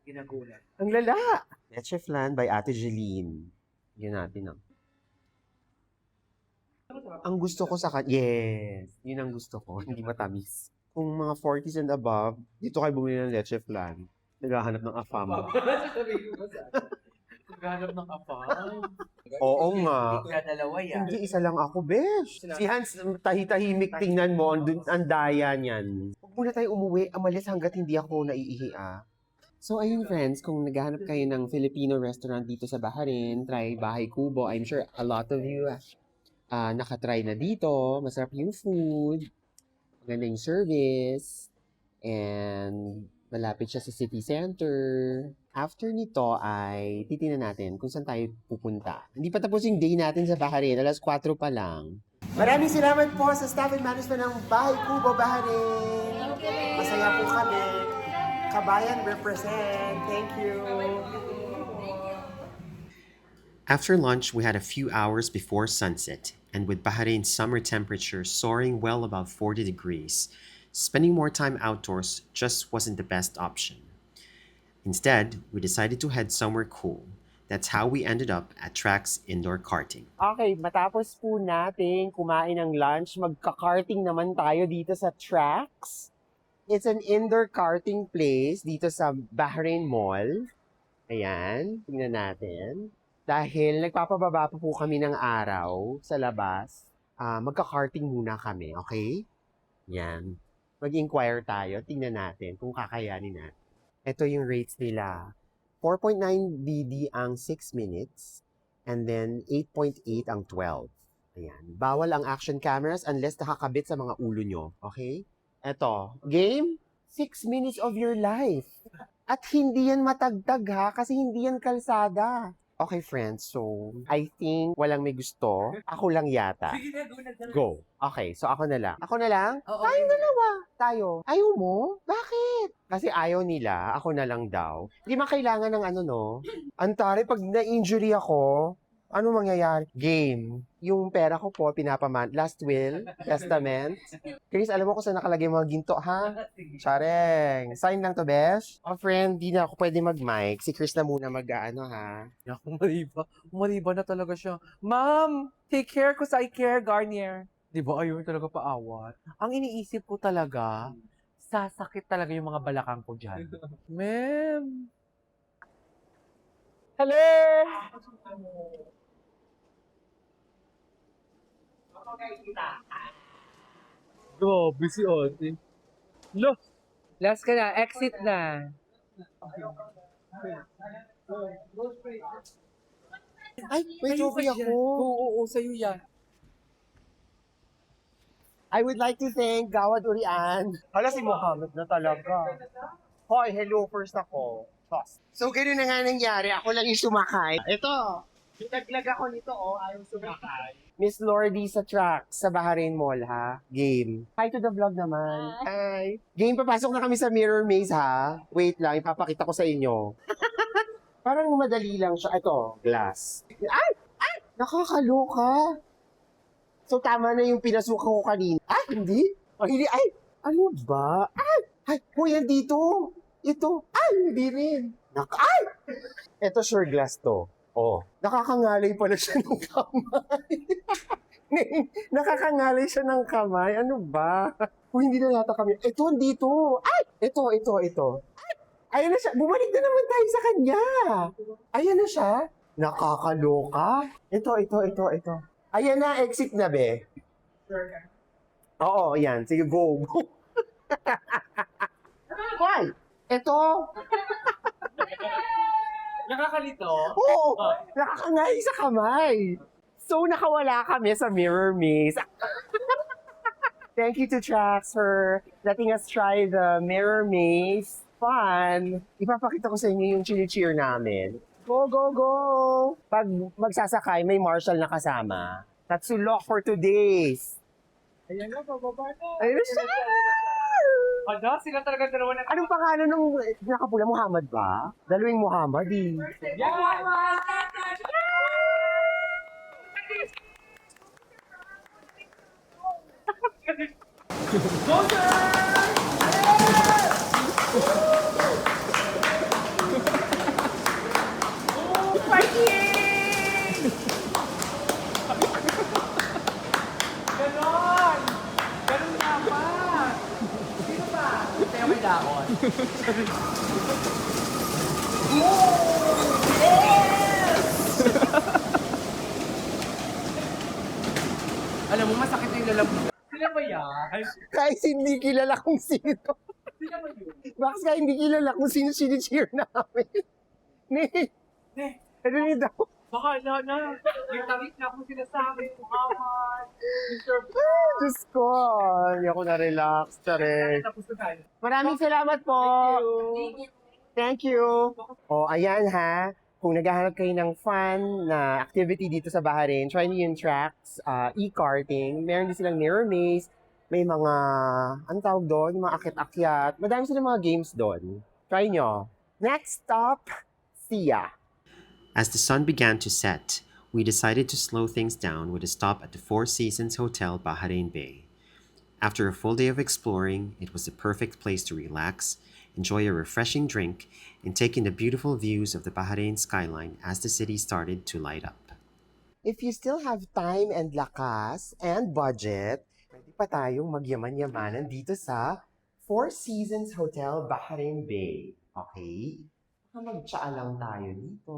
Ginagulat. Ang lala! Leche flan by Ate Jeline. Yan natin, ang. Ang gusto ko sa yes, yun ang gusto ko, hindi matamis. Kung mga 40s and above, dito kayo bumili ng leche flan. Naghahanap ng afam. Naghanap ng apa. Oo nga. Dalawa yan. Hindi isa lang ako, besh. Si Hans, tahi-tahimik tingnan mo, ang daya niyan. Huwag muna tayo umuwi, amalis hanggat hindi ako naiihi, ah. So, ayun friends, kung naghahanap kayo ng Filipino restaurant dito sa Bahrain, try Bahay Kubo. I'm sure a lot of you nakatry na dito. Masarap yung food, maganda yung service, and malapit siya sa city center. After nito ay titingnan natin kung saan tayo pupunta. Hindi pa tapos yung day natin sa Bahrain, alas 4 pa lang. Maraming salamat po sa staff and management ng Bahay Kubo Bahrain. Masaya po kami. Kabayan represent. Thank you. After lunch, we had a few hours before sunset, and with Bahrain's summer temperature soaring well above 40 degrees, spending more time outdoors just wasn't the best option. Instead, we decided to head somewhere cool. That's how we ended up at Trax Indoor Karting. Okay, matapos po natin kumain ng lunch, magka-karting naman tayo dito sa Trax. It's an indoor karting place dito sa Bahrain Mall. Ayan, tingnan natin. Dahil nagpapababa pa po kami ng araw sa labas, magka-karting muna kami, okay? Yan. Mag-inquire tayo, tingnan natin kung kakayanin natin. Ito yung rates nila. 4.9 BD ang 6 minutes, and then 8.8 ang 12. Ayan. Bawal ang action cameras unless nakakabit sa mga ulo nyo, okay? Ito, game, 6 minutes of your life. At hindi yan matagtag ha, kasi hindi yan kalsada. Okay, friends. So, I think walang may gusto. Ako lang yata. Go. Okay, so ako na lang. Ako na lang? Tayong dalawa. Tayo. Ayaw mo? Bakit? Kasi ayaw nila. Ako na lang daw. Hindi man kailangan ng ano, no? Antari, pag na-injury ako, ano mangyayari? Game. Yung pera ko po, last will, testament. Chris, alam mo kung saan nakalagay mga ginto, ha? Chareng. Sign lang to, besh. Oh, friend, di na ako pwede mag-mic. Si Chris na muna mag-ano, ha? Umaliba na talaga siya. Ma'am, take care ko sa I Care Garnier. Di ba? Ayun talaga paawat. Ang iniisip ko talaga, sasakit talaga yung mga balakang ko dyan. Ma'am! Hello! Grabe si ate. Lo! Last ka na, exit na. Ay, may trophy ako. Oo, sa'yo yan. I would like to thank Gawad Urian. Hala, si Mohammed na talaga. Hoy, hello first ako. So, ganun na nga nangyari. Ako lang yung sumakay. Ito, naglag ako nito, ayaw sumakay. Miss Lordy sa track sa Bahrain Mall, ha? Game. Hi to the vlog naman. Hi. Game, papasok na kami sa Mirror Maze, ha? Wait lang, ipapakita ko sa inyo. Parang madali lang siya. Ito, glass. Ay! Ay! Nakakaloka. So, tama na yung pinasukan ko kanina. Ah, hindi? Oh, hindi. Ay, ano ba? Ay, huy, nandito. Ito. Ay, hindi rin. Ay! Ito, sure glass to. Oh, nakakangalay pala siya ng kamay. Nakakangalay siya ng kamay. Ano ba? Huy, hindi na yata kami. Ito, dito. Ay! Ito. Ay! Ayan na siya. Bumalik na naman tayo sa kanya. Ayan na siya. Nakakaloka. Ito. Ayan na, exit na, be. Oo, yan. Sige, go. Hoy! Ito! Nakakalito? Oo! Nakakangay sa kamay. So, nakawala kami sa Mirror Maze. Thank you to Trax for letting us try the Mirror Maze. Fun! Ipapakita ko sa inyo yung chini-cheer namin. Go, go, go! Pag magsasakay, may marshal na kasama. That's the lock for today's. Ayan na, bababa na. Ayun na siya! Ada, sila talaga dalawa na. Anong pangalan ng nakapula? Muhammad ba? Dalawing Muhammad, eh. Ganon! Ganon dapat! Sino ba? Tayo may daon. Alam mo, masakit yung lalamunan. Sila ba yan? Kahit hindi kilala kung sino. Sila ba yun? Bakit kahit hindi kilala kung sino sini-cheer namin? Ne, ano ni daw? Baka na. May tawid na akong sinasabi. Muhammad. Mr. Diyos ko, hindi ako na-relax. Tsare. Tapos na tayo. Maraming salamat po. Thank you. O, ayan ha. Kung naghahanap kayo ng fun na activity dito sa Bahrain, try nyo yung tracks, e-karting. Meron din silang mirror maze. May mga, ano tawag doon? Mga akit-akyat. Madami silang mga games doon. Try nyo. Next stop, Sia. As the sun began to set, we decided to slow things down with a stop at the Four Seasons Hotel Bahrain Bay. After a full day of exploring, it was the perfect place to relax, enjoy a refreshing drink, and take in the beautiful views of the Bahrain skyline as the city started to light up. If you still have time and lakas and budget, pwede pa tayong magyaman-yamanan dito sa Four Seasons Hotel Bahrain Bay. Okay? Baka mag-tsaa lang tayo dito.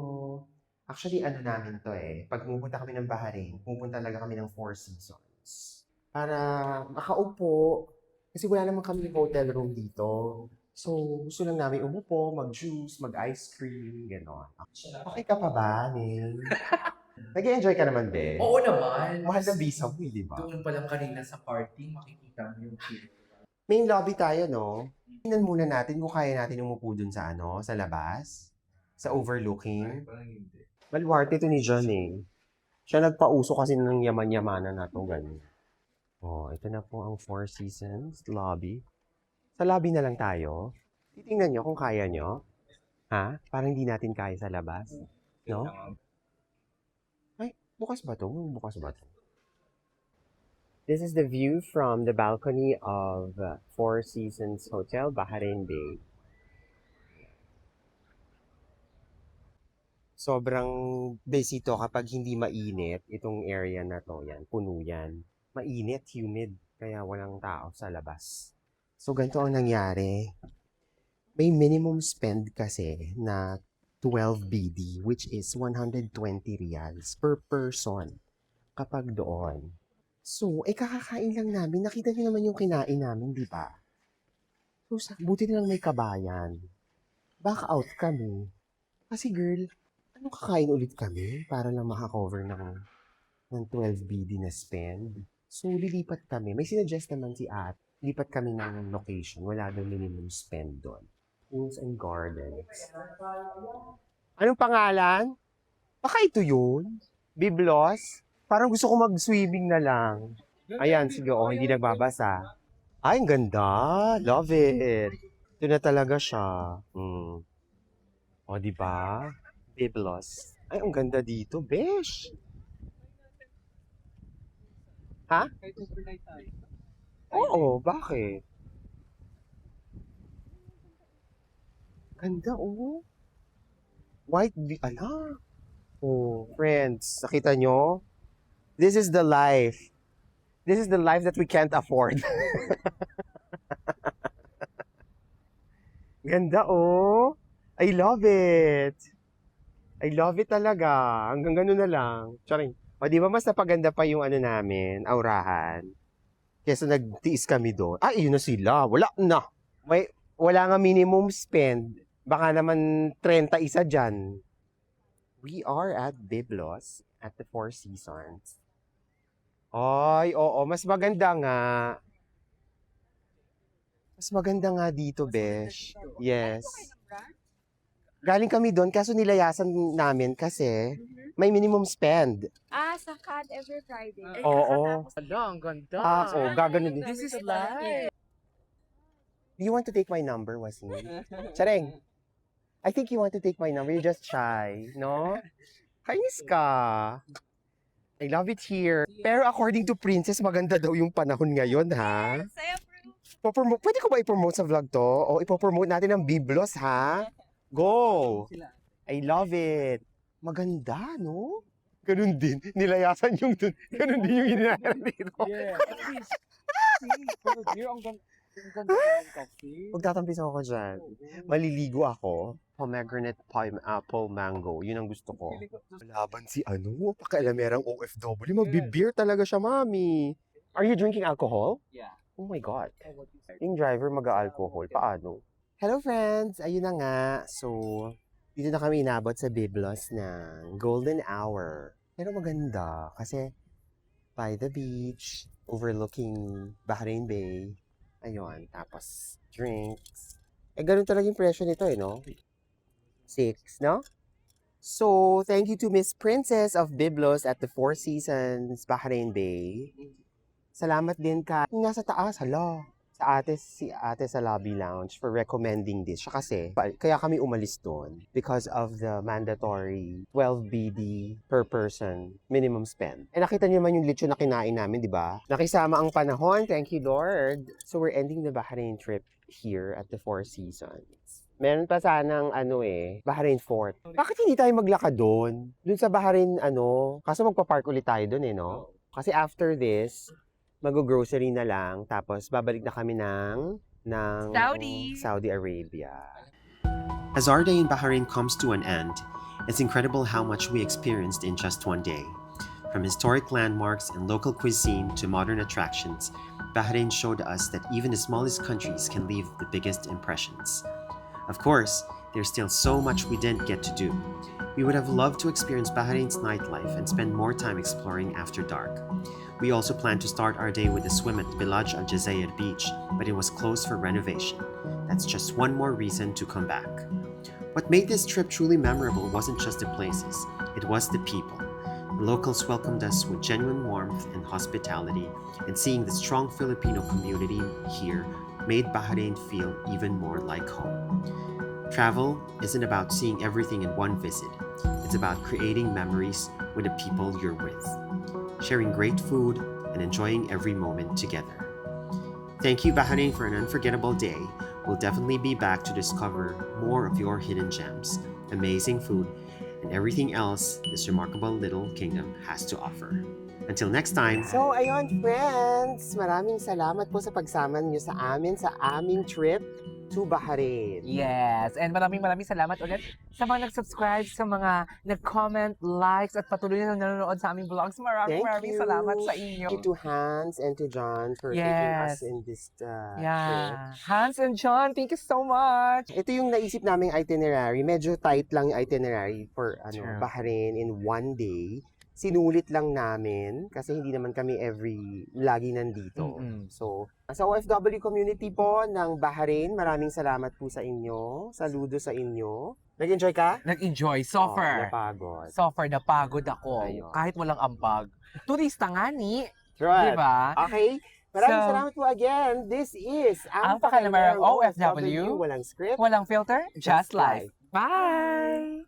Actually, ano namin to pag pupunta kami ng Bahrain, pupunta talaga kami ng Four Seasons. Para makaupo, kasi wala naman kami hotel room dito. So, gusto lang namin umupo, mag-juice, mag-ice cream, gano'n. Okay ka pa ba, Neil? Nag-enjoy ka naman, be? Oo naman. Mahal na visa mo, di ba? Doon pa lang kanina sa party, makikita mo yung chill. Main lobby tayo, no? Tingnan muna natin kung kaya natin umupo dun sa sa labas. Sa overlooking. Maluwarte to ni John Siya nagpauso kasi ng yaman-yamanan na to, ganun. Oh, ito na po ang Four Seasons lobby. Sa lobby na lang tayo. Titingnan nyo kung kaya nyo. Ha? Parang hindi natin kaya sa labas. No? Ay, bukas ba to? Bukas ba to? This is the view from the balcony of Four Seasons Hotel, Bahrain Bay. Sobrang busy to kapag hindi mainit itong area na to. Yan, puno yan. Mainit, humid, kaya walang tao sa labas. So, ganito ang nangyari. May minimum spend kasi na 12 BD, which is 120 reals per person kapag doon. So, kakakain lang namin. Nakita niyo naman yung kinain namin, di ba? So, buti na lang may kabayan. Back out kami. Kasi girl, anong kakain ulit kami para lang makakover ng 12 BD na spend? So, lilipat kami. May sinuggest naman si At. Lipat kami ng location. Wala daw minimum spend doon. Pools and Gardens. Anong pangalan? Baka ito yun? Biblos? Parang gusto ko mag-swimming na lang. Ayan, sige, hindi nagbabasa. Ay, ang ganda. Love it. Ito na talaga siya. O, di ba? Biblos. Ay, ang ganda dito, besh. Ha? Kahit overnight tayo. Oo, bakit? Ganda, oh. Oh, friends, nakita nyo? This is the life. This is the life that we can't afford. Ganda, oh. I love it. I love it talaga. Hanggang ganun na lang. Charing. O, di ba mas napaganda pa yung ano namin, aurahan? Kesa nagtiis kami doon. Yun na sila. Wala na. Wala nga minimum spend. Baka naman 30 isa dyan. We are at Biblos at the Four Seasons. Ay, oo. Mas maganda nga. Mas maganda nga dito, besh. Yes. Galing kami doon, kaso nilayasan namin kasi may minimum spend. Sa CAD every Friday. Oo. Hala, ang ganda. Gagano din. This is life. Do you want to take my number, Wasim? Chareng, I think you want to take my number. You're just shy, no? Kainis ka. I love it here. Pero according to Princess, maganda daw yung panahon ngayon, ha? Yes, I approve. Pwede ko ba i-promote sa vlog to? O ipopromote natin ang Biblos, ha? Go! I love it. Maganda, no? Ganun din. Nilayasan yung dun. Ganun din yung hinahira dito. Yeah, at least. See, pero dear, ang ganda ng coffee. Magtatampis ako dyan. Maliligo ako. Pomegranate, apple, mango. Yun ang gusto ko. Laban si pakialamerang OFW. Magbe-beer talaga siya, mami. Are you drinking alcohol? Yeah. Oh my God. Yung driver mag-alcohol. Paano? Hello friends! Ayun na nga. So, dito na kami inabot sa Biblos ng Golden Hour. Pero maganda kasi by the beach, overlooking Bahrain Bay. Ayun, tapos drinks. Ganun talaga yung presyo nito no? 6, no? So, thank you to Miss Princess of Biblos at the Four Seasons Bahrain Bay. Salamat din ka. Nasa taas, si ate sa lobby lounge for recommending this. Siya kasi, kaya kami umalis doon because of the mandatory 12 BD per person minimum spend. Nakita niyo naman yung lechon na kinain namin, di ba? Nakisama ang panahon. Thank you, Lord. So, we're ending the Bahrain trip here at the Four Seasons. Meron pa sanang Bahrain Fort. Bakit hindi tayo maglakad doon? Doon sa Bahrain, kaso magpa-park ulit tayo doon no? Kasi after this, mag-grocery na lang, tapos babalik na kami ng Saudi Arabia. As our day in Bahrain comes to an end, it's incredible how much we experienced in just one day. From historic landmarks and local cuisine to modern attractions, Bahrain showed us that even the smallest countries can leave the biggest impressions. Of course, there's still so much we didn't get to do. We would have loved to experience Bahrain's nightlife and spend more time exploring after dark. We also planned to start our day with a swim at Bilaj Al Jazair beach, but it was closed for renovation. That's just one more reason to come back. What made this trip truly memorable wasn't just the places, it was the people. The locals welcomed us with genuine warmth and hospitality, and seeing the strong Filipino community here made Bahrain feel even more like home. Travel isn't about seeing everything in one visit, it's about creating memories with the people you're with, sharing great food, and enjoying every moment together. Thank you, Bahrain, for an unforgettable day. We'll definitely be back to discover more of your hidden gems, amazing food, and everything else this remarkable little kingdom has to offer. Until next time, So, ayun, friends. Maraming salamat po sa pagsama niyo sa amin sa aming trip to Bahrain. Yes, and maraming salamat ulit sa mga nag-subscribe, sa mga nag-comment, likes, at patuloy na nanonood sa aming vlogs. Maraming Thank you. salamat sa inyo. Thank you to Hans and to John for taking Yes. us in this trip. Yeah. Hans and John, thank you so much. Ito yung naisip naming itinerary. Medyo tight lang yung itinerary for True. Bahrain in one day. Sinulit lang namin kasi hindi naman kami lagi nandito. Mm-mm. So, sa OFW community po ng Bahrain, maraming salamat po sa inyo. Saludo sa inyo. Nag-enjoy ka? Nag-enjoy, Oh, suffer. napagod. Suffer, napagod ako. Ayun. Kahit walang ambag. Turista nga ni, Right. diba? Okay. Maraming So, salamat po again. This is Ang Pakailamarang OFW. Walang script. Walang filter, just Just life. life. Bye!